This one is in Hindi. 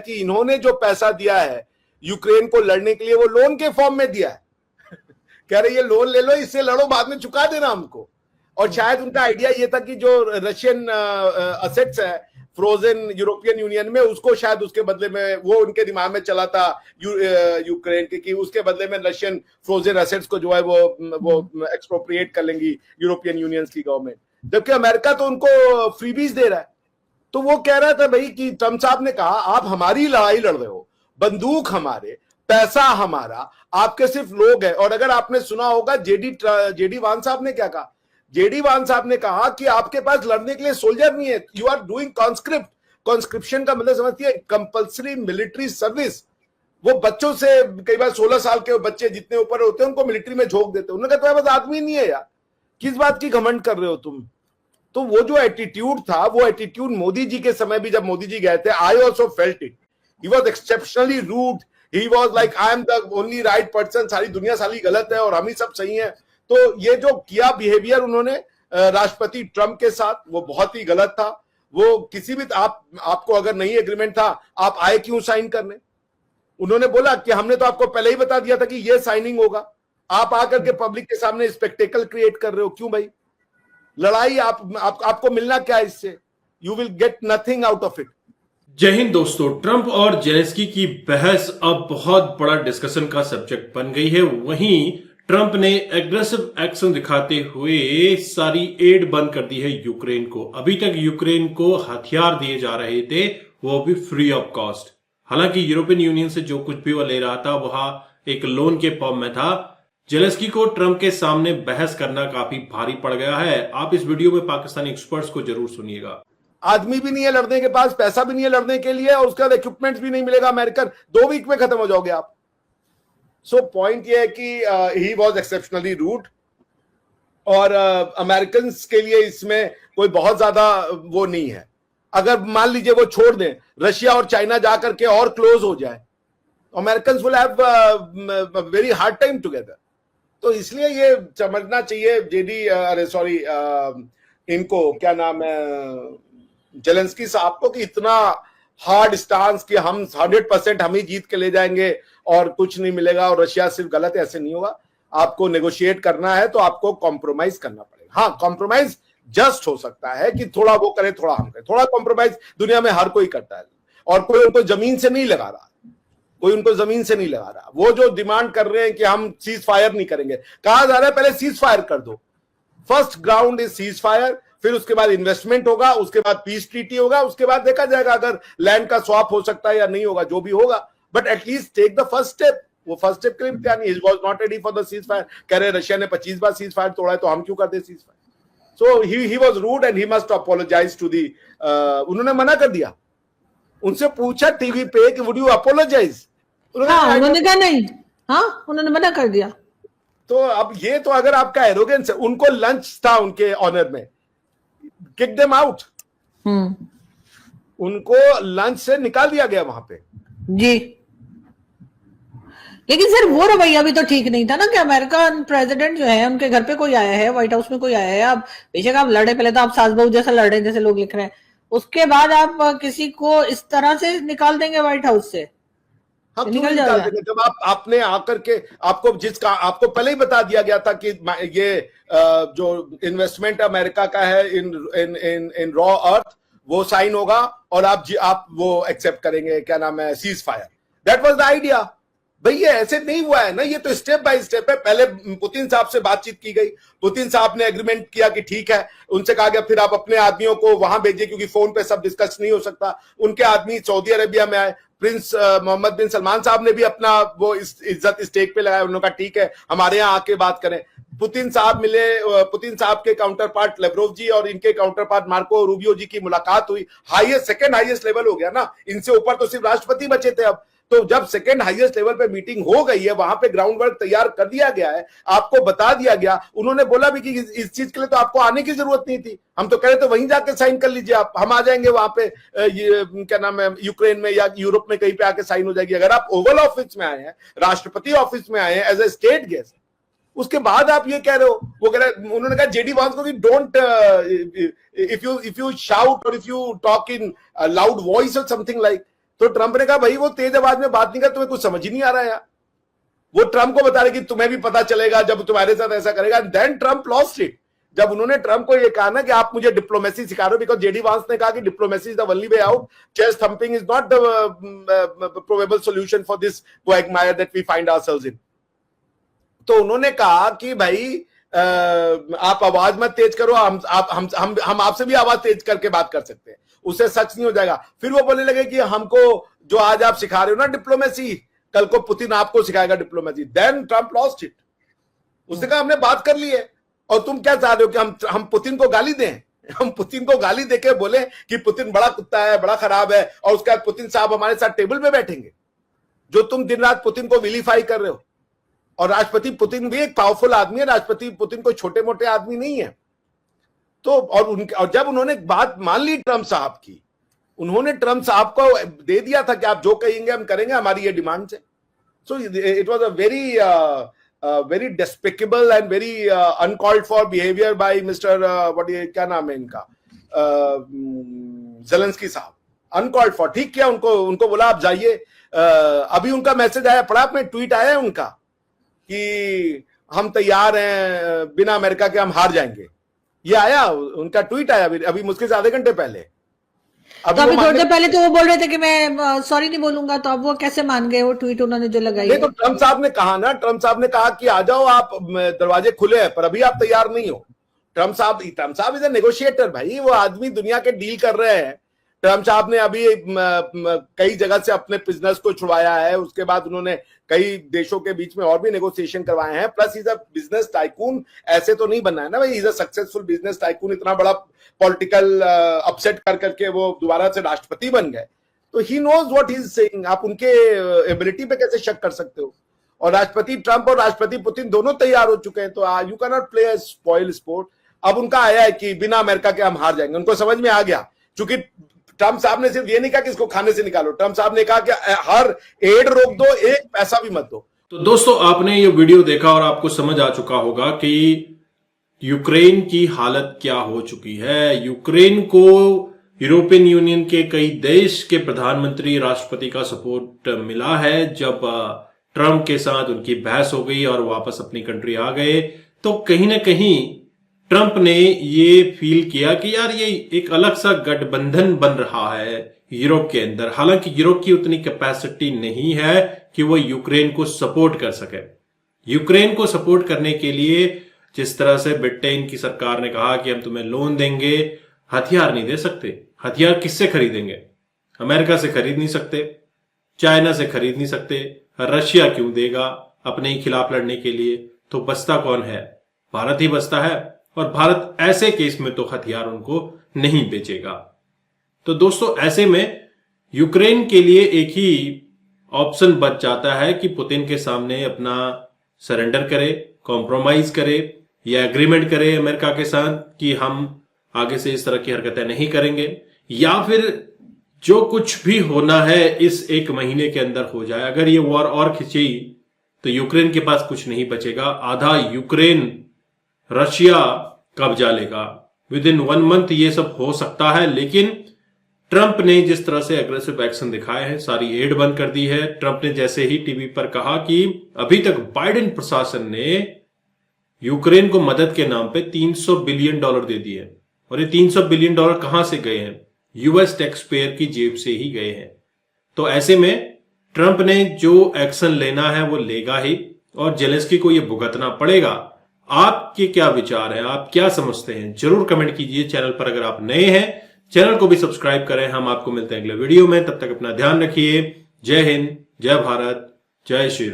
कि इन्होंने जो पैसा दिया है यूक्रेन को लड़ने के लिए वो लोन के फॉर्म में दिया है। कह रहे ये लोन ले लो, इससे लड़ो, बाद में चुका देना हमको। और शायद उनका आइडिया ये था कि जो रशियन असेट्स है फ्रोजन यूरोपियन यूनियन में, उसको शायद उसके बदले में, वो उनके दिमाग में चला था यूक्रेन के, कि उसके बदले में रशियन फ्रोजन असेट्स को जो है वो एक्सप्रोप्रिएट कर लेंगी यूरोपियन यूनियन की गवर्नमेंट, जबकि अमेरिका तो उनको फ्रीबीज दे रहा है। तो वो कह रहा था भाई कि ट्रम्प साहब ने कहा आप हमारी लड़ाई लड़ रहे हो, बंदूक हमारे, पैसा हमारा, आपके सिर्फ लोग हैं। और अगर आपने सुना होगा जेडी वान साहब ने क्या कहा, जेडी वान साहब ने कहा कि आपके पास लड़ने के लिए सोल्जर नहीं है, you are doing conscript. Conscription का मतलब समझती है, कंपल्सरी मिलिट्री सर्विस। वो बच्चों से कई बार 16 साल के बच्चे जितने ऊपर होते हैं उनको मिलिट्री में झोंक देते हैं। उन्होंने कहा तुम्हारे पास आदमी नहीं है यार, किस बात की घमंड कर रहे हो तुम। तो वो जो एटीट्यूड था, वो एटीट्यूड मोदी जी के समय भी, जब मोदी जी गए थे, I also felt it. He was exceptionally rude, he was like I am the only right person, सारी दुनिया साली गलत है और हम ही सब सही है। तो ये जो किया बिहेवियर उन्होंने राष्ट्रपति ट्रंप के साथ, वो बहुत ही गलत था। वो किसी भी आपको अगर नहीं एग्रीमेंट था, आप आए क्यों साइन करने। उन्होंने बोला कि हमने तो आपको पहले ही बता दिया था कि ये साइनिंग होगा, आप आकर के पब्लिक के सामने स्पेक्टेकल क्रिएट कर रहे हो, क्यों भाई। लड़ाई आपको मिलना क्या है इससे, you will get nothing out of it. जय हिंद दोस्तों, ट्रंप और जेलेंस्की की बहस अब बहुत बड़ा डिस्कशन का सब्जेक्ट बन गई है। वहीं ट्रंप ने एग्रेसिव एक्शन दिखाते हुए सारी एड बंद कर दी है यूक्रेन को। अभी तक यूक्रेन को हथियार दिए जा रहे थे, वो भी फ्री ऑफ कॉस्ट। हालांकि यूरोपियन यूनियन से जो कुछ भी वो ले रहा था वहां एक लोन के फॉर्म में था। जेलेंस्की को ट्रंप के सामने बहस करना काफी भारी पड़ गया है। आप इस वीडियो में पाकिस्तानी एक्सपर्ट्स को जरूर सुनिएगा। आदमी भी नहीं है लड़ने के पास, पैसा भी नहीं है लड़ने के लिए, और उसके बाद इक्विपमेंट भी नहीं मिलेगा अमेरिकन, 2 वीक में खत्म हो जाओगे आप। सो पॉइंट ये है कि ही वॉज एक्सेप्शनली रूड, और अमेरिकन के लिए इसमें कोई बहुत ज्यादा वो नहीं है। अगर मान लीजिए वो छोड़ दें, रशिया और चाइना जाकर के और क्लोज हो जाए, American will have very hard time together. तो इसलिए ये समझना चाहिए इनको क्या नाम है, जेलेंस्की साहब को, कि इतना हार्ड स्टांस कि हम 100% हम ही जीत के ले जाएंगे और कुछ नहीं मिलेगा और रशिया सिर्फ गलत है, ऐसे नहीं होगा। आपको नेगोशिएट करना है तो आपको कॉम्प्रोमाइज करना पड़ेगा। हाँ, कॉम्प्रोमाइज जस्ट हो सकता है कि थोड़ा वो करे, थोड़ा हम करें। थोड़ा कॉम्प्रोमाइज दुनिया में हर कोई करता है, और कोई उनको जमीन से नहीं लगा रहा, कोई उनको जमीन से नहीं लगा रहा। वो जो डिमांड कर रहे हैं कि हम सीज फायर नहीं करेंगे, कहा जा रहा है पहले सीज फायर कर दो। First ground is cease fire, फिर उसके बाद इन्वेस्टमेंट होगा, उसके बाद पीस ट्रीटी होगा, उसके बाद देखा जाएगा अगर लैंड का स्वैप हो सकता है या नहीं होगा, जो भी होगा। But at least take the first step. वो फर्स्ट स्टेप के लिए क्या नहीं, was not ready for the ceasefire. कह रहे रशिया ने 25 बार सीज फायर तोड़ा है, तो हम क्यों करते ceasefire. So he was rude and he must apologise to दी। उन्होंने मना कर दिया। उनसे पूछा टीवी पे कि वुड यू अपोलोजाइज, उन्होंने कहा नहीं। हाँ, उन्होंने मना कर दिया। तो अब ये तो अगर आपका एरोगेंस है, उनको लंच था उनके ऑनर में, किक देम आउट। उनको लंच से निकाल दिया गया वहां पे जी। लेकिन सर वो रवैया भी तो ठीक नहीं था ना, कि अमेरिकन प्रेसिडेंट जो है उनके घर पे कोई आया है, व्हाइट हाउस में कोई आया है, आप बेशक आप लड़े, पहले तो आप सास बहू जैसा लड़ रहे जैसे लोग लिख रहे हैं, उसके बाद आप किसी को इस तरह से निकाल देंगे व्हाइट हाउस से। हम निकल जाएगा। जब आपने आकर के आपको पहले ही बता दिया गया था कि ये जो इन्वेस्टमेंट अमेरिका का है इन रॉ अर्थ, वो साइन होगा और आप वो एक्सेप्ट करेंगे, क्या नाम है, cease fire. That was the idea. भाई ये ऐसे नहीं हुआ है ना, ये तो स्टेप बाय स्टेप है। पहले पुतिन साहब से बातचीत की गई, पुतिन साहब ने एग्रीमेंट किया कि ठीक है, उनसे कहा गया फिर आप अपने आदमियों को वहां भेजिए, क्योंकि फोन पे सब डिस्कस नहीं हो सकता। उनके आदमी सऊदी अरेबिया में आए, प्रिंस मोहम्मद बिन सलमान साहब ने भी अपना वो इज्जत स्टेक पे लगाया। उन्होंने कहा ठीक है, हमारे यहाँ आके बात करें। पुतिन साहब मिले, पुतिन साहब के काउंटर पार्ट लेवरोव जी और इनके काउंटर पार्ट मार्को रूबियो जी की मुलाकात हुई। सेकंड हाईएस्ट लेवल हो गया ना, इनसे ऊपर तो सिर्फ राष्ट्रपति बचे थे। अब तो जब सेकंड हाईएस्ट लेवल पे मीटिंग हो गई है, वहां पे ग्राउंड वर्क तैयार कर दिया गया है, आपको बता दिया गया। उन्होंने बोला भी कि इस चीज के लिए तो आपको आने की जरूरत नहीं थी, हम तो कह रहे थे वहीं जाके साइन कर लीजिए आप, हम आ जाएंगे वहां पे, क्या नाम है, यूक्रेन में या यूरोप में कहीं पे आके साइन हो जाएगी। अगर आप ओवल ऑफिस में आए हैं, राष्ट्रपति ऑफिस में आए हैं एज ए स्टेट गेस्ट, उसके बाद आप ये कह रहे हो। वो कह रहे, उन्होंने कहा जेडी वांस को कि डोंट, इफ यू शाउट और if you talk in loud voice और समथिंग लाइक, तो ट्रंप ने कहा भाई वो तेज आवाज में बात नहीं कर, तुम्हें कुछ समझ ही नहीं आ रहा है यार। वो ट्रंप को बता रहे कि तुम्हें भी पता चलेगा जब तुम्हारे साथ ऐसा करेगा। Then Trump lost it. जब उन्होंने ट्रंप को ये कहा ना कि आप मुझे डिप्लोमेसी सिखा रहे हो, बिकॉज जेडी वांस ने कहा कि diplomacy is the only way out, chest thumping is not the probable solution for this quagmire that we find ourselves in. तो उन्होंने कहा कि भाई आप आवाज मत तेज करो, हम आपसे भी आवाज तेज करके बात कर सकते हैं, उससे सच नहीं हो जाएगा। फिर वो बोलने लगे कि हमको जो आज आप सिखा रहे हो ना डिप्लोमेसी, कल को पुतिन आपको सिखाएगा diplomacy. Then Trump lost it. उसने कहा हमने बात कर ली है और तुम क्या चाह रहे हो कि हम पुतिन को गाली दें? हम पुतिन को गाली देके बोले कि पुतिन बड़ा कुत्ता है, बड़ा खराब है, और उसके बाद पुतिन साहब हमारे साथ टेबल पे बैठेंगे? जो तुम दिन रात पुतिन को विलीफाई कर रहे हो। और राष्ट्रपति पुतिन भी एक पावरफुल आदमी है, राष्ट्रपति पुतिन कोई छोटे मोटे आदमी नहीं है। तो और जब उन्होंने बात मान ली ट्रंप साहब की, उन्होंने ट्रंप साहब को दे दिया था कि आप जो कहेंगे हम करेंगे, हमारी ये डिमांड है। So it was a very despicable and very uncalled for behaviour by mister क्या नाम है इनका, ज़ेलेंस्की साहब। अनकॉल्ड फॉर, ठीक किया उनको बोला आप जाइए। अभी उनका मैसेज आया, पढ़ा आपने? ट्वीट आया है उनका कि हम तैयार हैं, बिना अमेरिका के हम हार जाएंगे। ये आया, उनका ट्वीट आया अभी मुश्किल से आधे घंटे पहले। तो अभी थोड़ी देर पहले तो वो बोल रहे थे कि मैं सॉरी नहीं बोलूंगा, तो अब वो कैसे मान गए? वो ट्वीट उन्होंने जो लगाई नहीं, तो ट्रंप साहब ने कहा ना, ट्रंप साहब ने कहा कि आ जाओ आप, दरवाजे खुले हैं, पर अभी आप तैयार नहीं हो। ट्रंप साहब इज ए नेगोशिएटर भाई, वो आदमी दुनिया के डील कर रहे हैं। ट्रंप साहब ने अभी कई जगह से अपने बिजनेस को छुड़वाया है, उसके बाद उन्होंने कई देशों के बीच में और भी नेगोशिएशन करवाए हैं। Plus is a business tycoon, ऐसे तो नहीं बनना है ना भाई, is a successful business tycoon. इतना बड़ा पॉलिटिकल अपसेट कर करके वो दोबारा से राष्ट्रपति बन गए, तो he knows what he is saying. आप उनके एबिलिटी पे कैसे शक कर सकते हो? और राष्ट्रपति ट्रंप और राष्ट्रपति पुतिन दोनों तैयार हो चुके हैं, तो you can not play a spoil sport. अब उनका आया है कि बिना अमेरिका के हम हार जाएंगे। उनको समझ में आ गया, क्योंकि ट्रंप साहब ने सिर्फ ये नहीं कहा कि इसको खाने से निकालो, ट्रंप साहब ने कहा कि हर एड रोक दो, एक पैसा भी मत दो। तो दोस्तों, आपने ये वीडियो देखा और आपको समझ आ चुका होगा कि यूक्रेन की हालत क्या हो चुकी है। यूक्रेन को यूरोपियन यूनियन के कई देश के प्रधानमंत्री, राष्ट्रपति का सपोर्ट मिला है। जब ट्रंप के साथ उनकी बहस हो गई और वापस अपनी कंट्री आ गए, तो कहीं ना कहीं ट्रंप ने ये फील किया कि यार ये एक अलग सा गठबंधन बन रहा है यूरोप के अंदर। हालांकि यूरोप की उतनी कैपेसिटी नहीं है कि वो यूक्रेन को सपोर्ट कर सके। यूक्रेन को सपोर्ट करने के लिए जिस तरह से ब्रिटेन की सरकार ने कहा कि हम तुम्हें लोन देंगे, हथियार नहीं दे सकते। हथियार किससे खरीदेंगे? अमेरिका से खरीद नहीं सकते, चाइना से खरीद नहीं सकते, रशिया क्यों देगा अपने ही खिलाफ लड़ने के लिए? तो बचता कौन है? भारत ही बचता है, और भारत ऐसे केस में तो हथियार उनको नहीं बेचेगा। तो दोस्तों, ऐसे में यूक्रेन के लिए एक ही ऑप्शन बच जाता है कि पुतिन के सामने अपना सरेंडर करे, कॉम्प्रोमाइज करे या एग्रीमेंट करे अमेरिका के साथ कि हम आगे से इस तरह की हरकतें नहीं करेंगे, या फिर जो कुछ भी होना है इस एक महीने के अंदर हो जाए। अगर ये वॉर और खिंची तो यूक्रेन के पास कुछ नहीं बचेगा, आधा यूक्रेन रशिया कब्जा लेगा। विद इन 1 मंथ ये सब हो सकता है। लेकिन ट्रंप ने जिस तरह से एग्रेसिव एक्शन दिखाए हैं, सारी एड बंद कर दी है। ट्रंप ने जैसे ही टीवी पर कहा कि अभी तक बाइडेन प्रशासन ने यूक्रेन को मदद के नाम पे $300 बिलियन दे दिए, और ये $300 बिलियन कहां से गए हैं? यूएस टैक्स पेयर की जेब से ही गए हैं। तो ऐसे में ट्रंप ने जो एक्शन लेना है वो लेगा ही, और जेलेंस्की को ये भुगतना पड़ेगा। आपके क्या विचार हैं? आप क्या समझते हैं? जरूर कमेंट कीजिए। चैनल पर अगर आप नए हैं, चैनल को भी सब्सक्राइब करें। हम आपको मिलते हैं अगले वीडियो में, तब तक अपना ध्यान रखिए। जय हिंद, जय भारत, जय श्री राम।